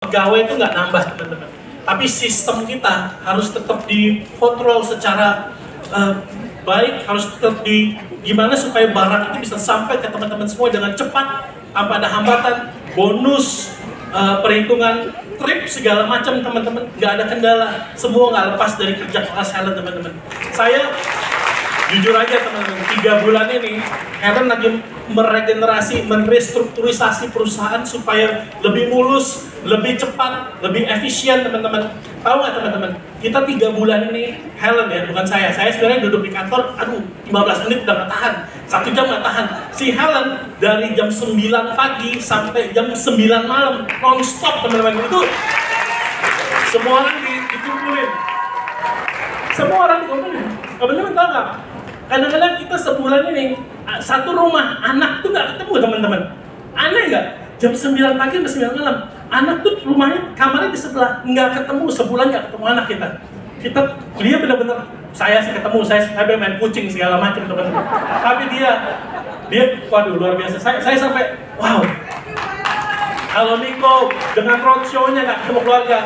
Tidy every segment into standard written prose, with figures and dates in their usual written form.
pegawai itu nggak nambah teman-teman. Tapi sistem kita harus tetap dikontrol secara baik, harus tetap gimana supaya barang itu bisa sampai ke teman-teman semua dengan cepat, tanpa ada hambatan, bonus, perhitungan trip segala macam teman-teman, nggak ada kendala, semua nggak lepas dari kerja keras Helen teman-teman. Saya jujur aja teman-teman, 3 bulan ini Helen lagi meregenerasi, merestrukturisasi perusahaan supaya lebih mulus, lebih cepat, lebih efisien teman-teman. Tahu nggak teman-teman? Kita 3 bulan ini, Helen ya, bukan saya sebenarnya duduk di kantor, 15 menit udah nggak tahan, 1 jam nggak tahan. Si Helen dari jam 9 pagi sampai jam 9 malam, non-stop teman-teman. Itu semua orang dikumpulin. Semua orang dikumpulin. Teman-teman tahu nggak? Kadang-kadang kita sebulan ini, satu rumah, anak tuh nggak ketemu teman-teman. Aneh nggak? Jam 9 pagi sampai 9 malam, anak tuh rumahnya, kamarnya di sebelah, nggak ketemu, sebulan nggak ketemu anak kita. Dia benar-benar, saya sih ketemu, saya main kucing segala macam teman-teman. Tapi dia, waduh luar biasa. Saya sampai, wow. Kalau Niko dengan roadshow-nya nggak ketemu keluarga,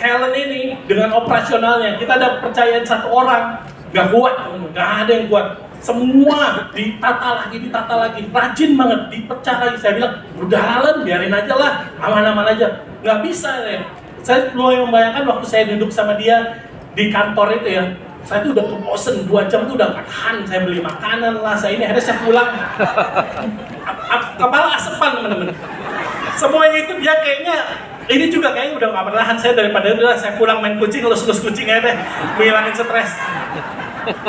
Helen ini dengan operasionalnya, kita ada percayaan 1 orang, nggak kuat teman-teman, nggak ada yang kuat. Semua ditata lagi, rajin banget, dipecah lagi. Saya bilang, udah Helen, biarin aja lah, aman-aman aja. Nggak bisa ya. Saya mulai membayangkan waktu saya duduk sama dia di kantor itu ya, saya tuh udah bosen, 2 jam tuh udah nggak tahan. Saya beli makanan lah, akhirnya saya pulang. Kepala asepan teman-teman. Semuanya itu dia kayaknya, ini juga kayaknya udah nggak bertahan saya, daripada itu lah saya pulang main kucing, lus-lus kucing aja deh, menghilangin stres.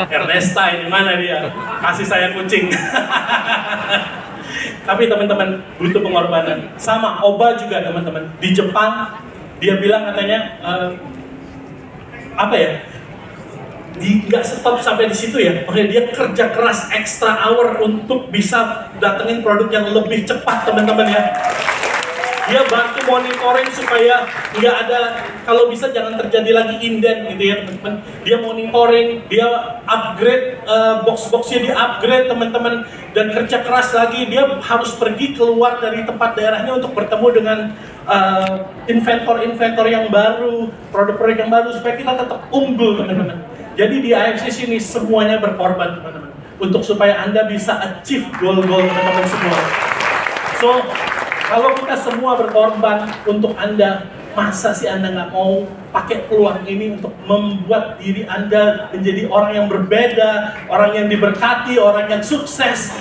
Ernesta ini mana dia? Kasih saya kucing. Tapi teman-teman butuh pengorbanan. Sama Oba juga teman-teman. Di Jepang dia bilang katanya apa ya? Nggak stop sampai di situ ya. Makanya dia kerja keras extra hour untuk bisa datengin produk yang lebih cepat teman-teman ya. Dia bantu monitoring supaya nggak ada, kalau bisa jangan terjadi lagi inden gitu ya teman-teman. Dia monitoring, dia upgrade box-boxnya, dia upgrade teman-teman, dan kerja keras lagi. Dia harus pergi keluar dari tempat daerahnya untuk bertemu dengan inventor-inventor yang baru, produk-produk yang baru, supaya kita tetap unggul teman-teman. Jadi di AFC ini semuanya berkorban teman-teman, untuk supaya Anda bisa achieve goal-goal teman-teman semua. So, kalau kita semua berkorban untuk Anda, masa sih Anda nggak mau pakai peluang ini untuk membuat diri Anda menjadi orang yang berbeda, orang yang diberkati, orang yang sukses?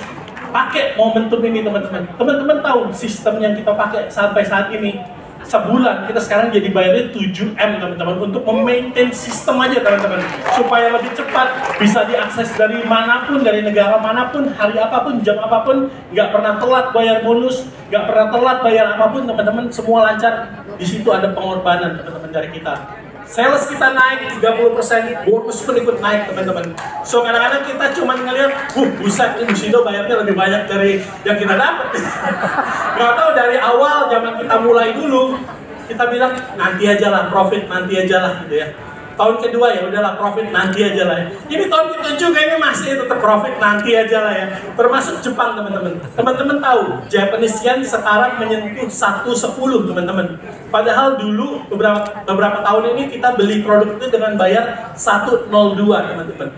Pakai momentum ini teman-teman. Teman-teman tahu sistem yang kita pakai sampai saat ini, sebulan kita sekarang jadi bayarnya 7M teman-teman, untuk memaintain sistem aja teman-teman, supaya lebih cepat, bisa diakses dari manapun, dari negara manapun, hari apapun, jam apapun, nggak pernah telat bayar bonus, nggak pernah telat bayar apapun teman-teman, semua lancar. Di situ ada pengorbanan teman-teman dari kita. Sales kita naik 30%, bonus pun ikut naik teman-teman. So kadang-kadang kita cuma ngeliat, buset ini Musindo bayarnya lebih banyak dari yang kita dapat. Gak tahu dari awal zaman kita mulai dulu, kita bilang nanti aja lah, profit nanti aja lah gitu ya. Tahun kedua ya udahlah, profit nanti aja lah ya. Ini tahun ke-7 kayaknya masih tetap profit nanti aja lah ya. Termasuk Jepang teman-teman. Teman-teman tahu Japanese yen sekarang menyentuh 110 teman-teman. Padahal dulu beberapa tahun ini kita beli produk itu dengan bayar 102 teman-teman.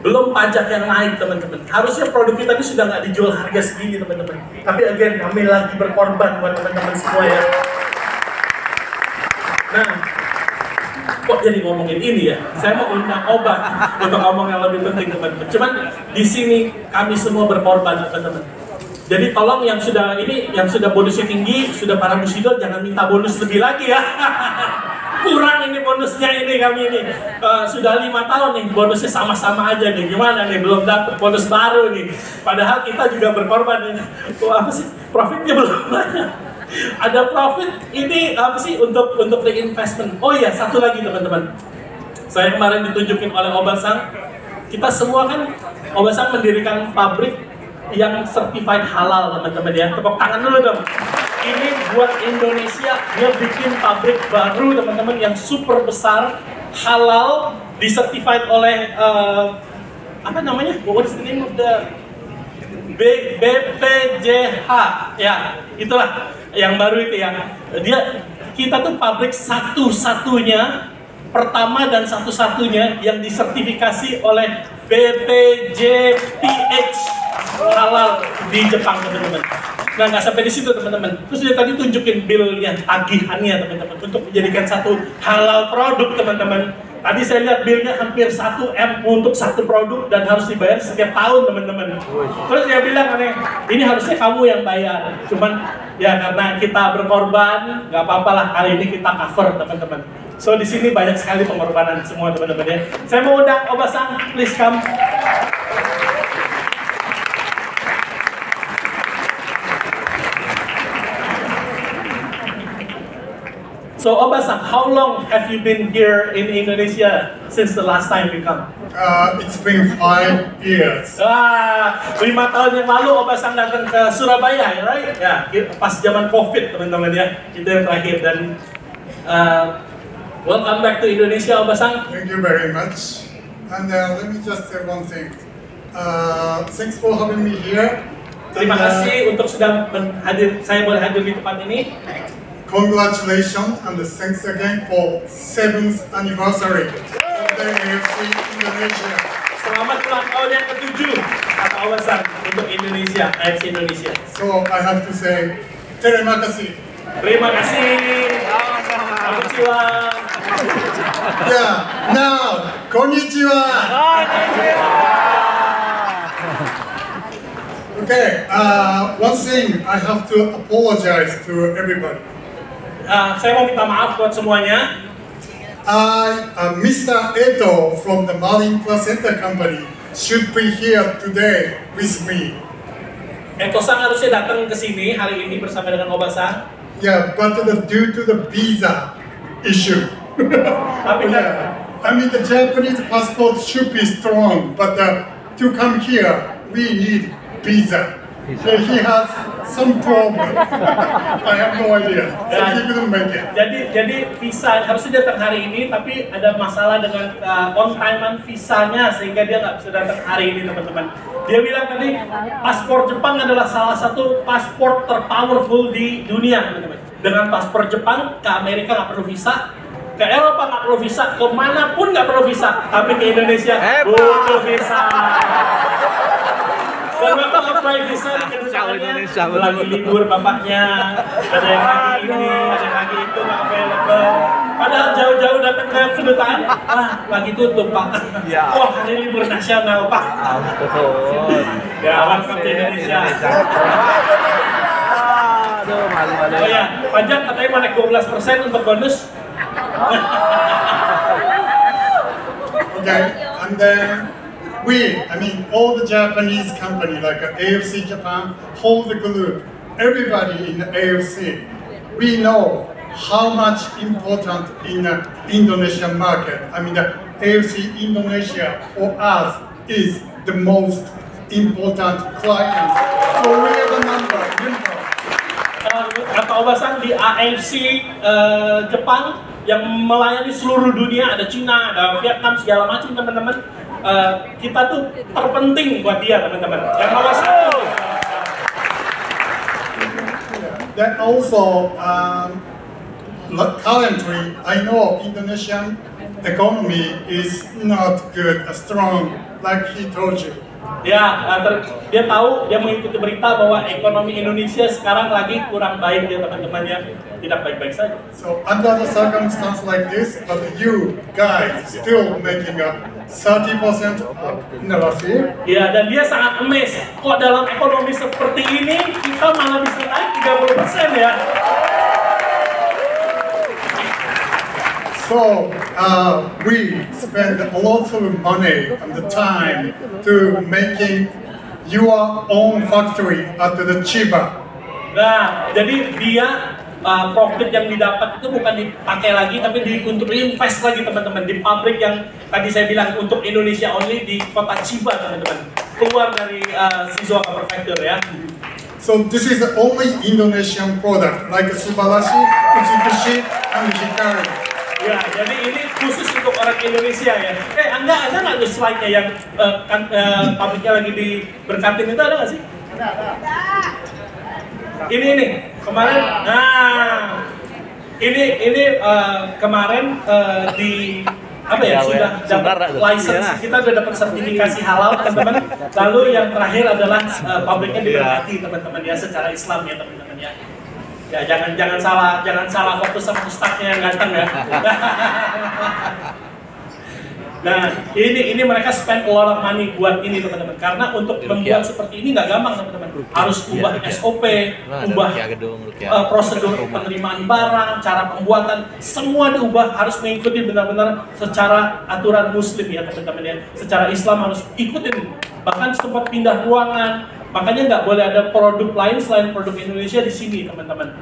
Belum pajak yang naik teman-teman. Harusnya produk kita ini sudah nggak dijual harga segini teman-teman. Tapi again kami lagi berkorban buat teman-teman semua ya. Nah, kok jadi ngomongin ini ya? Saya mau undang Oba untuk ngomong yang lebih penting teman-teman. Cuman di sini kami semua berkorban teman-teman. Jadi tolong yang sudah bonusnya tinggi, sudah para Musindo, jangan minta bonus lebih lagi ya. Kurang ini bonusnya ini kami ini. Sudah 5 tahun nih bonusnya sama-sama aja nih. Gimana nih, belum dapat bonus baru nih. Padahal kita juga berkorban nih. Apa sih? Profitnya belum banyak. Ada profit ini apa sih untuk reinvestment. Oh iya, satu lagi teman-teman. Saya kemarin ditunjukin oleh Obasang. Kita semua kan, Obasang mendirikan pabrik yang certified halal teman-teman ya. Tepuk tangan dulu dong. Ini buat Indonesia, dia bikin pabrik baru teman-teman yang super besar, halal, disertified oleh apa namanya? What is the name of the BPJH ya, itulah yang baru itu ya. Dia kita tuh pabrik satu-satunya, pertama dan satu-satunya yang disertifikasi oleh BPJPH halal di Jepang, teman-teman. Nah, nggak sampai di situ, teman-teman. Terus dia tadi tunjukin billnya, tagihannya, teman-teman, untuk menjadikan satu halal produk, teman-teman. Tadi saya lihat billnya hampir 1 M untuk satu produk dan harus dibayar setiap tahun, teman-teman. Terus dia bilang, ini harusnya kamu yang bayar. Cuman ya karena kita berkorban, nggak apa-apa lah, kali ini kita cover, teman-teman. So di sini banyak sekali pengorbanan semua, teman-teman ya. Saya mau undang Oba-san, please come. So Oba-san, how long have you been here in Indonesia since the last time you come? It's been 5 years. 5 tahun yang lalu Oba-san datang ke Surabaya, right? Ya, pas zaman COVID, teman-teman ya. Itu yang terakhir. Dan welcome back to Indonesia, Oba-san. Thank you very much. And let me just say one thing. Thanks for having me here. Terima kasih untuk sudah saya boleh hadir di tempat ini. Congratulations and thanks again for 7th anniversary of the AFC Indonesia. Selamat ulang tahun yang ke-7 kata Oba-san untuk Indonesia, AFC Indonesia. So I have to say, terima kasih. Terima kasih. Konnichiwa. Yeah, now, konnichiwa. Okay, one thing I have to apologize to everybody. Saya mau minta maaf buat semuanya. Mr. Eto from the Marine Placenta Company should be here today with me. Eto-san harusnya datang ke sini hari ini bersama dengan Oba-san. Yeah, but due to the visa issue. Tapi Yeah. I mean, the Japanese passport should be strong, but to come here, we need visa. So he has some problem. I have no idea. So he couldn't make it. Jadi visa harusnya datang hari ini, tapi ada masalah dengan on-timean visanya sehingga dia nggak bisa datang hari ini, teman-teman. Dia bilang tadi paspor Jepang adalah salah satu paspor terpowerful di dunia, teman-teman. Dengan paspor Jepang ke Amerika nggak perlu visa, ke Eropa nggak perlu visa, kemanapun nggak perlu visa, tapi ke Indonesia butuh visa. Dan bapak apply visa di kedudukannya lagi libur bapaknya, ada yang lagi ini, ada yang lagi itu nggak available. Padahal jauh-jauh datang ke kedutaan, lagi tutup pak. Wah, hari libur nasional pak. Ya, welcome to Indonesia. Aduh, malu-malu. Oh ya, pajak katanya mau naik 12% untuk bonus. Okay, and then all the Japanese company like AFC Japan, whole the group, everybody in the AFC, we know how much important in the Indonesian market. I mean, the AFC Indonesia for us is the most important client. So we are the member. Kata Oba-san di AFC Jepang yang melayani seluruh dunia, ada Cina, ada Vietnam, segala macam, teman-teman. Kita tuh terpenting buat dia, teman-teman. Yang nomor 1. Then also, currently, I know Indonesian economy is not good, strong, like he told you. Ya, dia tahu, dia mengikuti berita bahwa ekonomi Indonesia sekarang lagi kurang baik ya, teman-teman ya, tidak baik-baik saja. So under the circumstance like this, but you guys still making a 30% up in the last year. Ya, dan dia sangat amazed. Kok dalam ekonomi seperti ini kita malah bisa naik 30% ya. So we spend a lot of money and the time to making your own factory at the Chiba. Nah, jadi dia profit yang didapat itu bukan dipakai lagi, tapi untuk invest lagi, teman-teman, di pabrik yang tadi saya bilang untuk Indonesia only di kota Chiba, teman-teman, keluar dari Shizuoka Prefecture ya. So this is the only Indonesian product like Subarashi, Mitsubishi, and Hikari. Ya, jadi ini khusus untuk orang Indonesia ya. Anda ada nggak slide-nya yang pabriknya lagi diberkatin itu, ada nggak sih? Ada. Ini kemarin. Nah, Ini kemarin di apa ya, sudah dapat license, kita sudah dapat sertifikasi halal teman-teman. Lalu yang terakhir adalah pabriknya diberkati teman-teman ya, secara Islam ya teman-teman ya. Ya jangan salah fokus sama ustadznya yang ganteng ya. Nah, ini mereka spend a lot of money buat ini teman-teman. Karena untuk membuat seperti ini nggak gampang teman-teman. Harus ubah SOP, ubah prosedur penerimaan barang, cara pembuatan, semua diubah, harus mengikuti benar-benar secara aturan Muslim ya teman-teman ya. Secara Islam harus ikutin. Bahkan sempat pindah ruangan. Makanya nggak boleh ada produk lain selain produk Indonesia di sini teman-teman.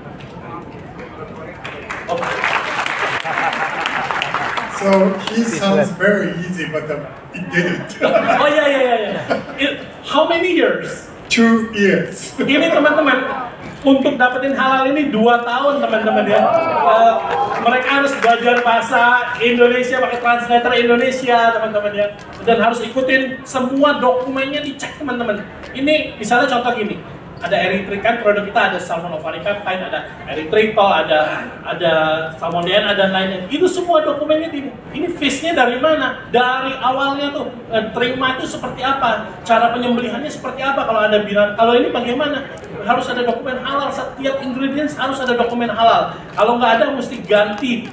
So he sounds very easy, but it didn't. Oh yeah. How many years? 2 years. Ini teman-teman, untuk dapetin halal ini 2 tahun teman-teman ya. Mereka harus belajar bahasa Indonesia pakai translator Indonesia teman-teman ya. Dan harus ikutin semua dokumennya, dicek teman-teman. Ini misalnya contoh gini. Ada erythritol, produk kita ada salmon ovaripeptide, ada erythritol, ada salmonella dan lainnya. Itu semua dokumennya ini fish-nya dari mana? Dari awalnya tuh terima itu seperti apa? Cara penyembelihannya seperti apa kalau ada binatang? Kalau ini bagaimana? Harus ada dokumen halal, setiap ingredients harus ada dokumen halal. Kalau nggak ada mesti ganti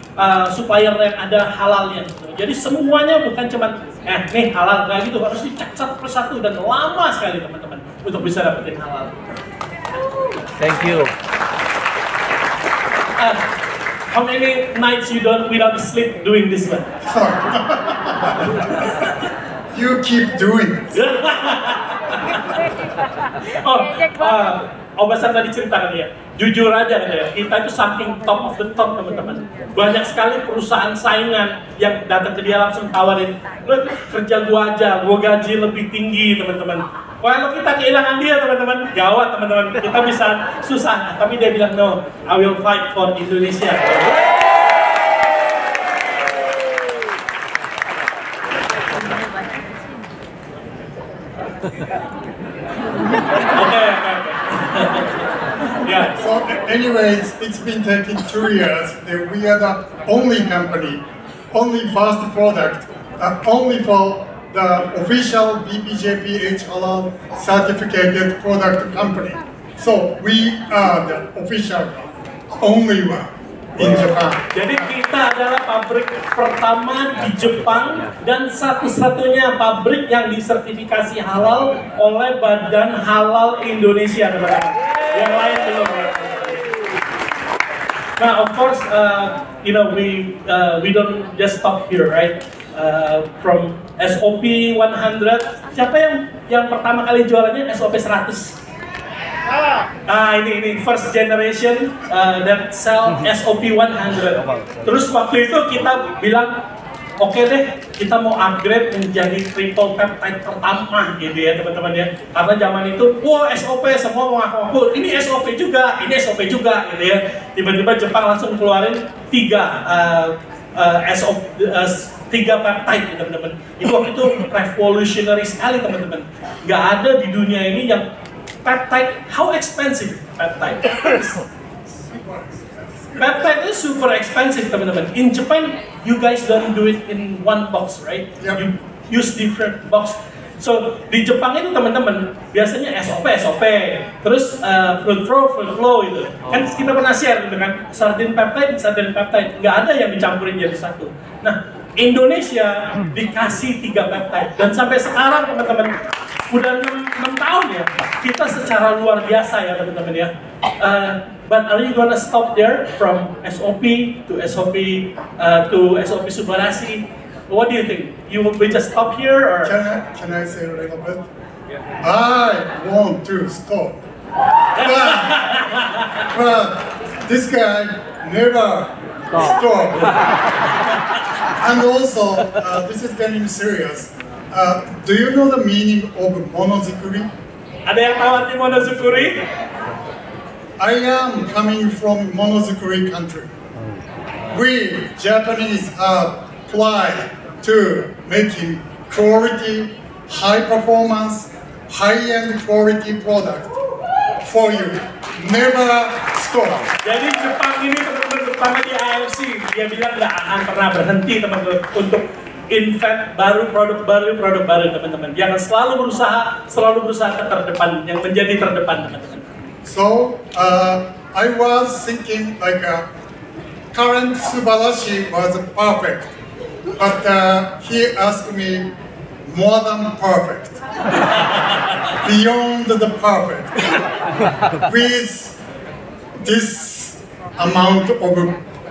supplier yang ada halalnya. Jadi semuanya bukan cuma nih halal, nggak gitu, harus dicek satu persatu dan lama sekali teman-teman untuk bisa dapetin halal. Thank you. How many nights you don't without sleep doing this one? You keep doing it. Obasan tadi ceritakan ya, jujur aja ya, kita itu saking top of the top teman-teman. Banyak sekali perusahaan saingan yang datang ke dia langsung tawarin, lo kerja gua aja, gua gaji lebih tinggi teman-teman. Kalau kita kehilangan dia teman-teman, gawat teman-teman, kita bisa susah. Tapi dia bilang no, I will fight for Indonesia. Okay. Yeah. So anyways, it's been taking 2 years. We are the only company, only fast product, only for the official BPJPH halal certificated product company. So we are the official only one in Japan. Jadi kita adalah pabrik pertama di Jepang dan satu-satunya pabrik yang disertifikasi halal oleh Badan Halal Indonesia, teman-teman. Yang lain belum. Nah, of course, you know, we don't just stop here, right? From SOP 100, siapa yang pertama kali jualannya SOP 100? Ini first generation that sell SOP 100. Terus waktu itu kita bilang, oke deh, kita mau upgrade menjadi triple peptide pertama gitu ya teman-teman ya. Karena zaman itu, wah SOP semua mau ngaku-ngaku, ini SOP juga gitu ya. Tiba-tiba Jepang langsung keluarin 3 peptide gitu, teman-teman. Itu waktu itu revolutionary sekali teman-teman. Nggak ada di dunia ini yang peptide. How expensive peptide? Peptide is super expensive teman-teman. In Japan, you guys don't do it in one box, right? Yep. You use different box. So di Jepang itu teman-teman biasanya SOP, terus fruit flow itu. Kan kita pernah share gitu kan, sardine peptide, nggak ada yang dicampurin jadi satu. Nah, Indonesia dikasih 3 peptide dan sampai sekarang teman-teman udah 6 tahun ya, kita secara luar biasa ya teman-teman ya. But are you gonna stop there from SOP to SOP to SOP Subarasi? What do you think? You will just stop here or? Can I say a little bit? Yeah. I want to stop. But this guy never stop. And also, this is getting serious. Do you know the meaning of monozukuri? Ada yang tahu arti monozukuri? I am coming from monozukuri country. We Japanese have applied to making quality, high performance, high-end quality product for you. Never stop. Jadi Jepang ini benar-benar terutama di AFC, dia bilang nggak akan pernah berhenti teman-teman untuk invent produk baru teman-teman. Jangan selalu berusaha ke terdepan, yang menjadi terdepan teman-teman. So I was thinking like current Subarashi was perfect, but he asked me more than perfect, beyond the perfect, with this amount of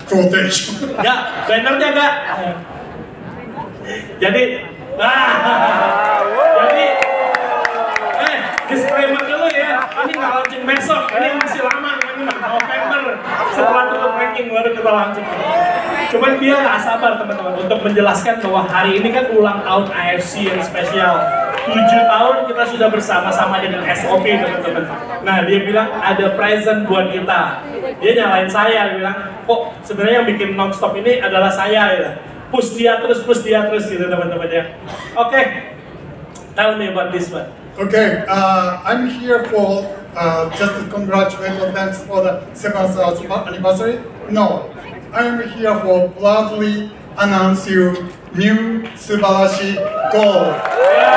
quotation. Ya, bannernya enggak. Jadi, disclaimer dulu ya. Ini nggak launching besok, ini masih lama, ini November. Setelah tutup ranking baru kita launching. Cuman dia nggak sabar teman-teman untuk menjelaskan bahwa hari ini kan ulang tahun AFC yang spesial. 7 tahun kita sudah bersama-sama dengan SOP teman-teman. Nah dia bilang ada present buat kita. Dia nyalain saya, dia bilang kok sebenarnya yang bikin nonstop ini adalah saya ya. Push dia terus gitu teman-teman ya. Oke, tell me about this one. Okay, I'm here for just to congratulate and thanks for the 7th anniversary. No, I'm here for proudly announce you new Subarashi goal. Ya,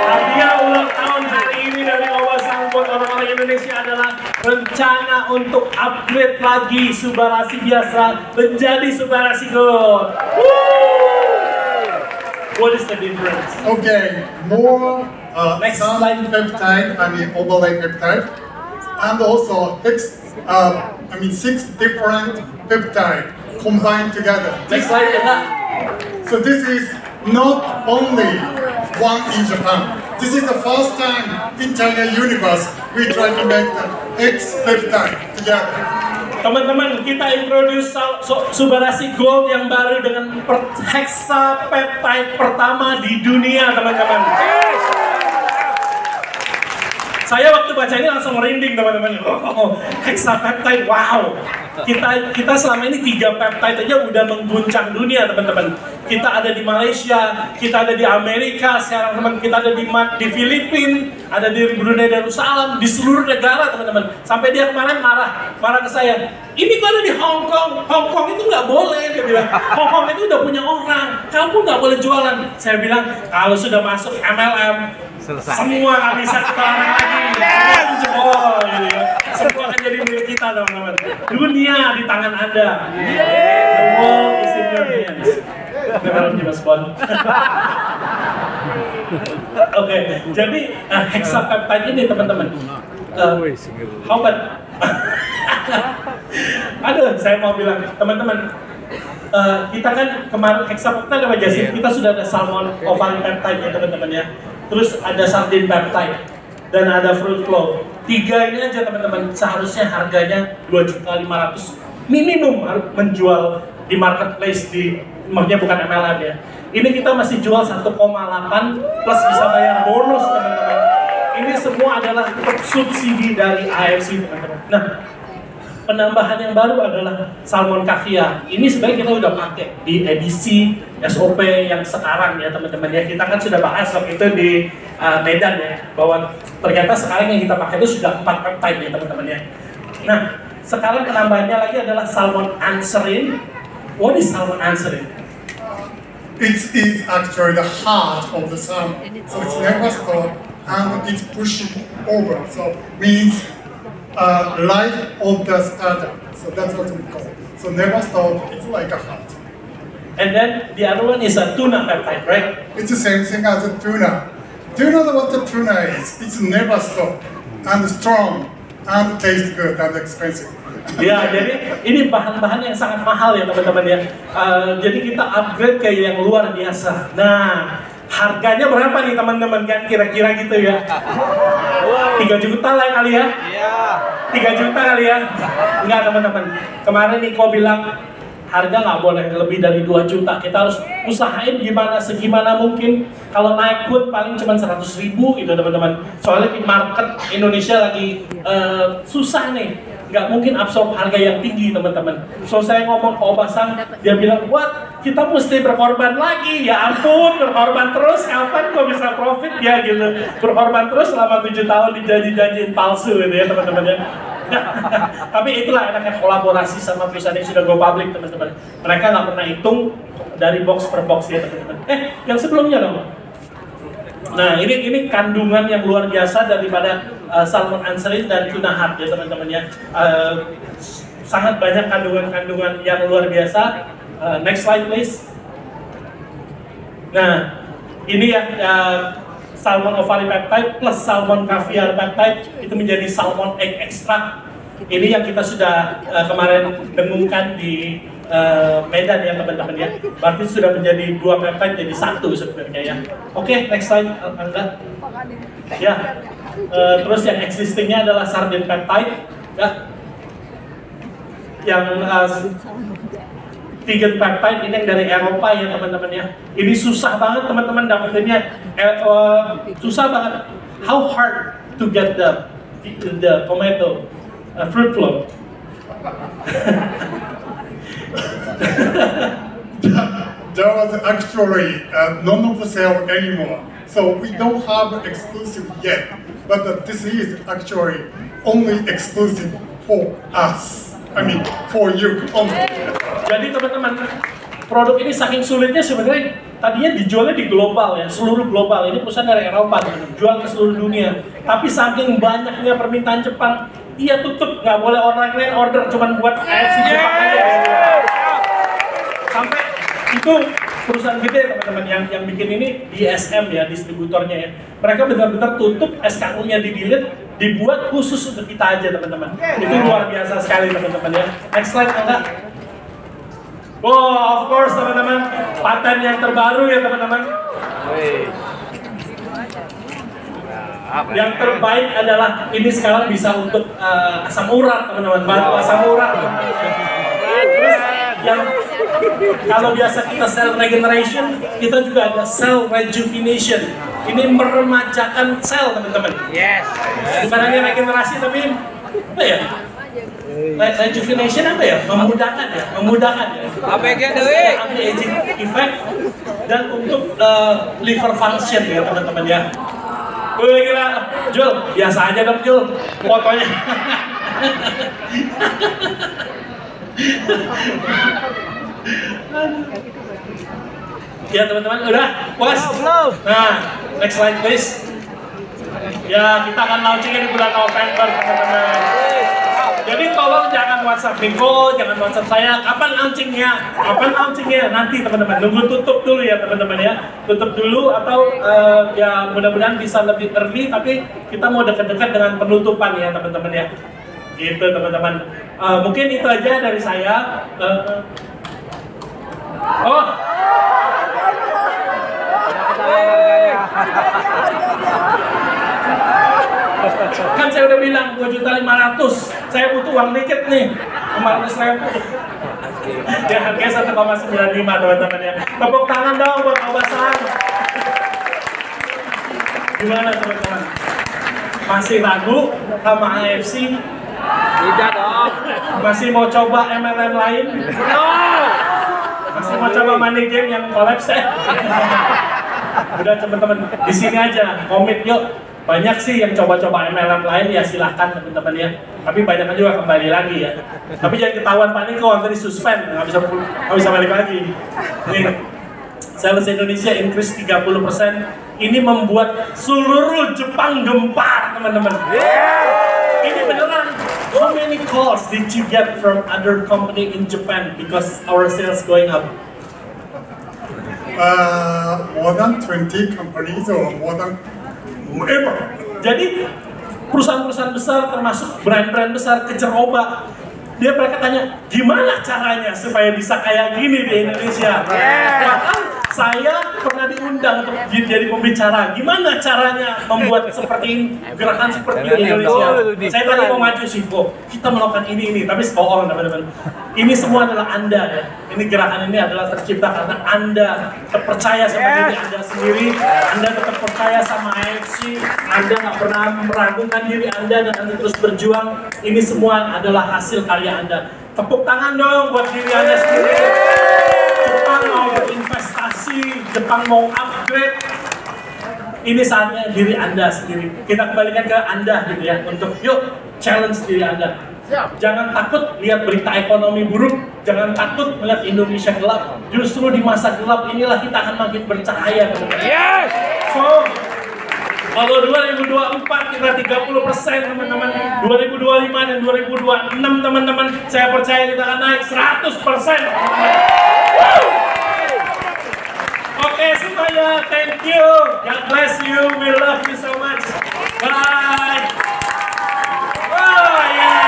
hadiah ulang tahun hari ini dari Owasang buat orang-orang Indonesia adalah rencana untuk upgrade lagi Subarashi biasa menjadi Subarashi Gold. What is the difference? Okay, more Next some slide. peptide, overlay peptide, and also 6 different peptide combined together. Next slide ya. So this is not only one in Japan. This is the first time in China universe we try to make the X peptide together. Teman-teman, kita introduce Subarashi Gold yang baru dengan hexapeptide pertama di dunia, teman-teman. Saya waktu baca ini langsung merinding, teman-teman. Hexapeptide, wow. Kita selama ini 3 peptide aja udah mengguncang dunia, teman-teman. Kita ada di Malaysia, kita ada di Amerika, sekarang teman kita ada di Filipina, ada di Brunei Darussalam, di seluruh negara, teman-teman. Sampai dia kemarin marah ke saya. Ini kok ada di Hong Kong. Hong Kong itu nggak boleh, dia bilang. Hong Kong itu udah punya orang, kamu nggak boleh jualan. Saya bilang kalau sudah masuk MLM, selesai. Semua nggak bisa kita larang lagi. Jebol, gitu ya. Semua akan jadi milik kita, teman-teman. Dunia di tangan Anda. The world is in your hands. Memang James Bond. Oke, jadi hexapeptide ini teman-teman. How about? Aduh, saya mau bilang teman-teman. Kita kan kemarin hexapeptide apa aja sih? Kita sudah ada salmon oval peptide ya teman-teman ya. Terus ada sardine peptide dan ada fruit flow. 3 ini aja teman-teman seharusnya harganya 2.500.000 minimum harus menjual di marketplace maksudnya bukan MLM ya. Ini kita masih jual 1,8 plus bisa bayar bonus teman-teman. Ini semua adalah subsidi dari AFC teman-teman. Nah, penambahan yang baru adalah salmon caviar. Ini sebenarnya kita udah pakai di edisi SOP yang sekarang ya teman-teman ya. Kita kan sudah bahas waktu itu di Medan ya, bahwa ternyata sekarang yang kita pakai itu sudah 4 peptide ya teman-teman ya. Nah, sekarang penambahannya lagi adalah salmon anserin. What is salmon anserin? It is actually the heart of the salmon. So it's never stop and it's pushing over. So means life of the starter. So that's what we call. So never stop. It's like a heart. And then the other one is a tuna peptide, right? It's the same thing as a tuna. Do you know what the tuna is? It's never stop and strong and taste good and expensive. Ya, jadi ini bahan-bahan yang sangat mahal ya teman-teman ya. Jadi kita upgrade ke yang luar biasa. Nah, harganya berapa nih teman-teman kan kira-kira gitu ya? 3 juta lah kali ya? 3 juta kali ya? Enggak teman-teman. Kemarin Niko bilang harga nggak boleh lebih dari 2 juta. Kita harus usahain segimana mungkin. Kalau naik pun paling cuma 100.000 gitu teman-teman. Soalnya di market Indonesia lagi susah nih. Nggak mungkin absorb harga yang tinggi teman-teman. So saya ngomong ke Obasang, dia bilang, what? Kita mesti berkorban lagi. Ya ampun, berkorban terus. Kapan kok bisa profit ya gitu? Berkorban terus selama 7 tahun dijanji-janjiin palsu gitu ya teman-teman ya. Tapi itulah enaknya kolaborasi sama perusahaan yang sudah go public, teman-teman. Mereka nggak pernah hitung dari box per box ya, teman-teman. Yang sebelumnya dong. Nah, ini kandungan yang luar biasa daripada salmon anchovies dan tuna heart ya, teman-teman ya. Sangat banyak kandungan-kandungan yang luar biasa. Next slide please. Nah, ini ya salmon ovary peptide plus salmon caviar peptide itu menjadi salmon egg extract. Ini yang kita sudah kemarin dengungkan di Medan ya teman-teman ya. Berarti sudah menjadi 2 peptide jadi 1 sebenarnya ya. Oke, next slide Angga. Ya. Terus yang existingnya adalah sardine peptide ya. Yang vegan peptide ini yang dari Eropa ya teman-teman ya. Ini susah banget teman-teman dapetinnya. Susah banget. How hard to get the tomato fruit float? There was actually none of the sale anymore, so we don't have exclusive yet. But this is actually only exclusive for us. I mean, for you only. Jadi teman-teman, produk ini saking sulitnya sebenarnya tadinya dijualnya di global ya, seluruh global. Ini perusahaan dari Eropa, jual ke seluruh dunia. Tapi saking banyaknya permintaan Jepang, ia tutup, nggak boleh orang lain order, cuman buat AFC Jepang aja. Sampai itu perusahaan gede teman-teman yang bikin ini DSM ya, distributornya ya. Mereka benar-benar tutup, SKU-nya di-delete, dibuat khusus untuk kita aja teman-teman. Itu luar biasa sekali teman-teman ya. Next slide Angga. Of course teman-teman, paten yang terbaru ya teman-teman. Yang terbaik adalah ini sekarang bisa untuk asam urat teman-teman, bantu asam urat. Terus yang kalau biasa kita cell regeneration, kita juga ada cell rejuvenation. Ini meremajakan sel teman-teman. Yes. Bukan hanya regenerasi tapi apa ya? Rejuvenation apa ya? Memudahkan ya, memudahkan ya. Anti-aging effect dan untuk liver function ya teman-teman ya. Gila, Jul, biasa aja dong Jul, fotonya. Ya teman-teman, udah puas? Nah, next slide please. Ya, kita akan launchingnya di bulan November teman-teman. Jadi tolong jangan WhatsApp Niko, jangan WhatsApp saya. Kapan launchingnya? Kapan launchingnya? Nanti teman-teman. Nunggu tutup dulu ya teman-teman ya. Tutup dulu atau ya mudah-mudahan bisa lebih early. Tapi kita mau dekat-dekat dengan penutupan ya teman-teman ya. Gitu teman-teman. Mungkin itu aja dari saya. Kan saya udah bilang 2.500.000, saya butuh uang dikit nih, 500.000. Ya harganya 1,95 teman-teman ya. Tepuk tangan dong buat Obasan. Gimana teman-teman? Masih ragu sama AFC? Tidak dong. Masih mau coba MLM lain? No. Masih mau coba money game yang collapse ya? Udah teman-teman, di sini aja, komit yuk. Banyak sih yang coba-coba MLM lain ya silahkan teman-teman ya. Tapi banyak juga kembali lagi ya. Tapi jangan ketahuan Pak Niko, nanti disuspend, nggak bisa balik lagi. Nih, sales Indonesia increase 30%. Ini membuat seluruh Jepang gempar teman-teman. Ini beneran. How many calls did you get from other company in Japan because our sales going up? More than 20 companies or more than whoever. Jadi perusahaan-perusahaan besar termasuk brand-brand besar kejar obat. Mereka tanya gimana caranya supaya bisa kayak gini di Indonesia. Bahkan saya pernah diundang untuk jadi pembicara. Gimana caranya membuat gerakan seperti ini di Indonesia? Saya tadi mau maju sih, kita melakukan ini, tapi bohong teman-teman. Ini semua adalah Anda ya. Ini gerakan ini adalah tercipta karena Anda terpercaya sama diri Anda sendiri. Anda tetap percaya sama AFC. Anda nggak pernah meragukan diri Anda dan Anda terus berjuang. Ini semua adalah hasil karya Anda. Tepuk tangan dong buat diri Anda sendiri. Jepang mau berinvestasi, Jepang mau upgrade. Ini saatnya diri Anda sendiri. Kita kembalikan ke Anda gitu ya, untuk yuk challenge diri Anda. Jangan takut lihat berita ekonomi buruk, jangan takut melihat Indonesia gelap. Justru di masa gelap inilah kita akan makin bercahaya. Yes. So, kalau 2024 kita 30% teman-teman, 2025 dan 2026 teman-teman, saya percaya kita akan naik 100%. Oke semuanya, thank you, God bless you, we love you so much, bye. Oh yeah.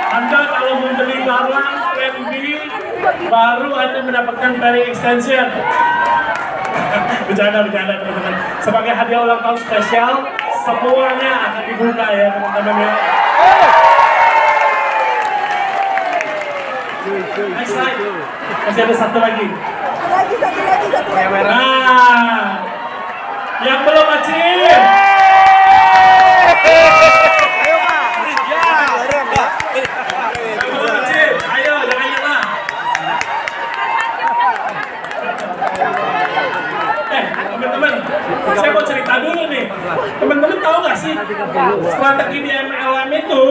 Anda kalau membeli barang plan B, baru Anda mendapatkan pairing extension. Bercanda teman-teman. Sebagai hadiah ulang tahun spesial, semuanya akan dibuka ya teman-teman ya. Next slide. Masih ada satu lagi. Satu lagi. Nah, yang belum achieve. Ayo, jangan nyerah. Teman-teman, saya mau cerita dulu nih. Teman-teman tahu nggak sih strategi di MLM itu,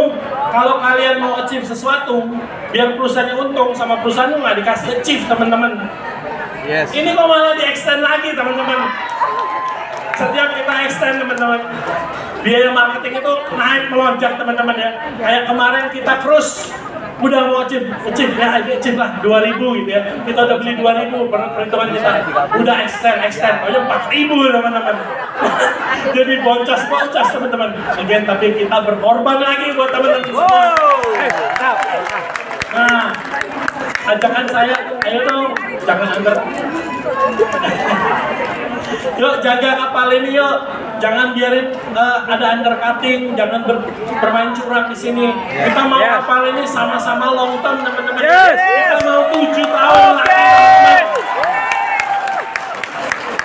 kalau kalian mau achieve sesuatu, biar perusahaannya untung sama perusahaan nggak dikasih achieve teman-teman. Yes. Ini kok malah di extend lagi teman-teman. Setiap kita extend teman-teman, biaya marketing itu naik melonjak teman-teman ya. Kayak kemarin kita cruise, udah mau achieve ya, achieve lah 2000 gitu ya. Kita udah beli 2000 perhitungan kita, udah extend, aja 4000 teman-teman. Jadi boncos teman-teman. Again, tapi kita berkorban lagi buat teman-teman semua. Nah, ajakan saya, ayo dong, jangan under. Yuk jaga kapal ini yuk, jangan biarin ada undercutting, jangan bermain curang di sini. Kita mau kapal ini sama-sama long term teman-teman. Kita mau 7 tahun lagi teman-teman.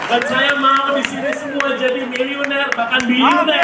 Dan saya mau di sini semua jadi miliuner, bahkan bilioner